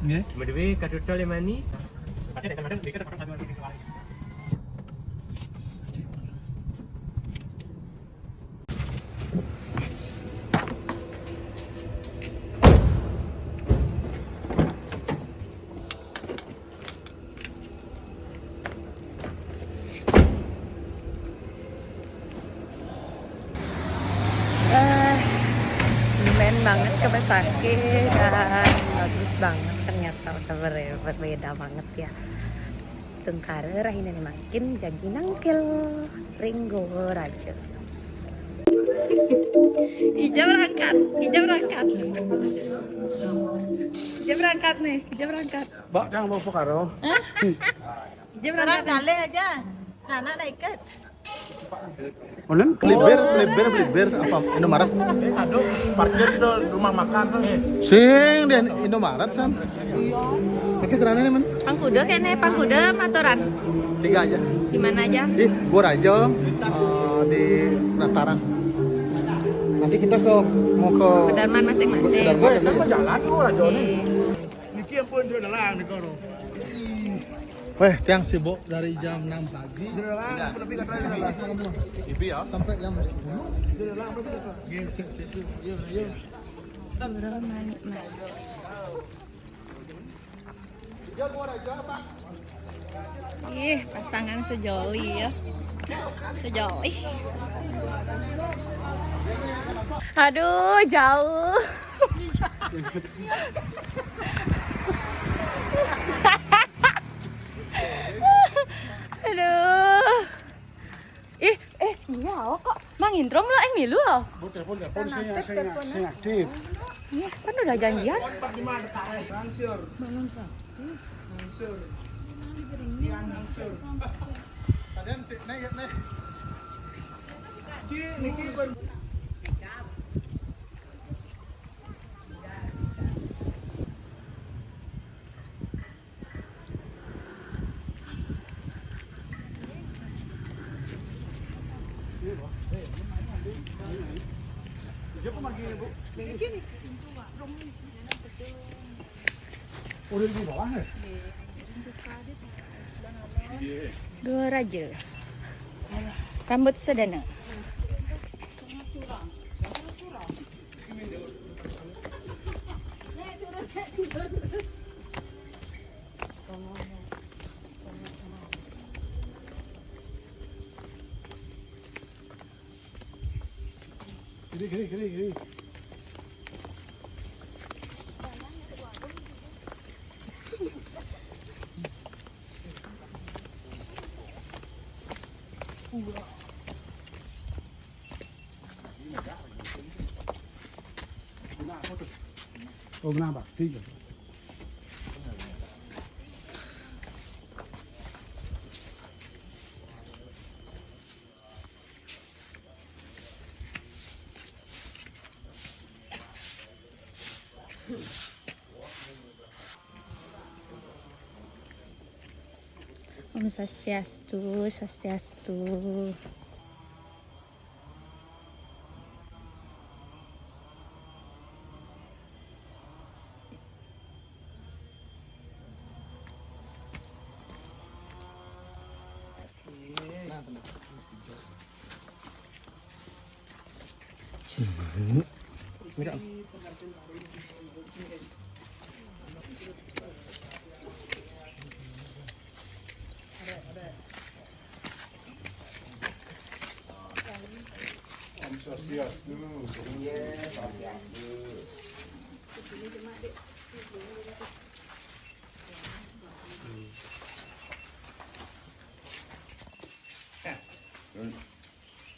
Nggih. Medwe kadutol yang mani. Lumayan banget ke Besaki dan bagus banget ternyata berbeda banget ya. Tengkara rahina makin jadi nangkil Ringgo Raja. Ija berangkat nih, Ija berangkat. Mbak jangan bawa karo. Ija berangkat. Kali aja. Nana nak ikut. Onen Bliber apa Indomaret? Aduh, parkir di rumah makan. Sing di Indomaret san. Oke kerana nih man. Pangkuda kene, Pangkuda Matoran. 3 aja. Di mana aja? Di Gorajo di Nataran. Nanti kita mau ke Pedarman masing-masing. Pedarman. Jalan tuh Rajone. Niki yang pun sudah dalang di kono. Weh, tiang sibuk dari jam 6 pagi. Ibi ya sampai jam 10. Cek. Yuk. Manik Mas. Ih, pasangan sejoli ya. Sejoli. Aduh, jauh. Aduh. Iya kok. Mang Indro lo milu loh. Telepon saya aktif. Iya, kan udah janjian. Belum sah. Naik. Niki udah di bawah ya? Dua Raja. Rambut sedana. Kiri. Oh, kenapa? Tiga. Om Swastiastu.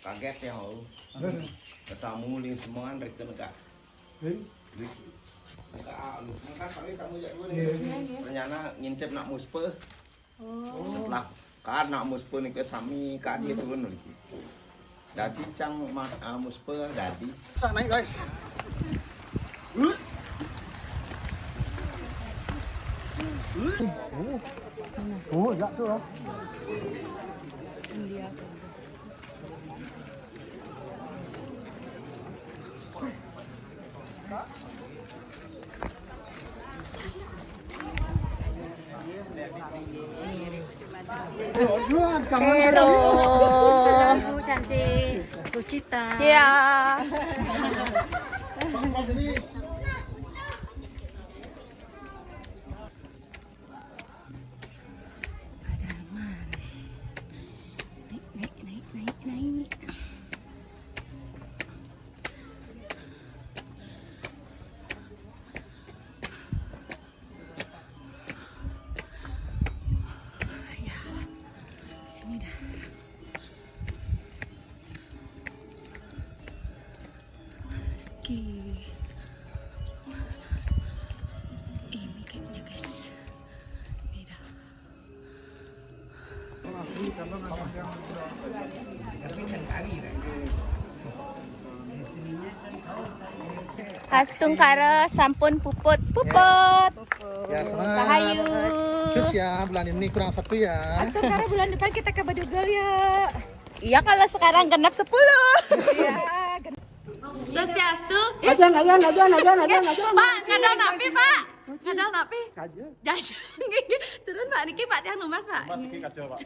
Kaget ya ho. Ketemu ling semua kan reken kak. Kak, kan paling kamu jak dulu nih. Ternyata ngintip nak muspe. Setelah kan nak muspe nih ke sami kak dia turun lagi. Dadi cang mas muspe dadi. Sa naik guys. Oh, jatuh loh. Hello. Bu cantik. Bu Cita. Ya. Naik. Ya, sini dah. Oke. Ini kayaknya guys. Ini dah. Kastung kara sampun puput. Ya, senang. Rahayu. Cus ya, bulan ini kurang 1 ya. Karena bulan depan kita ke Badugel ya. Iya kalau sekarang genap 10. Iya. Swastiastu. Ajan. Pak, ngadal napi, Pak. Ngadal napi. Jajan. Turun Pak niki Pak tiang numas, Pak. Mas iki kacau, Pak.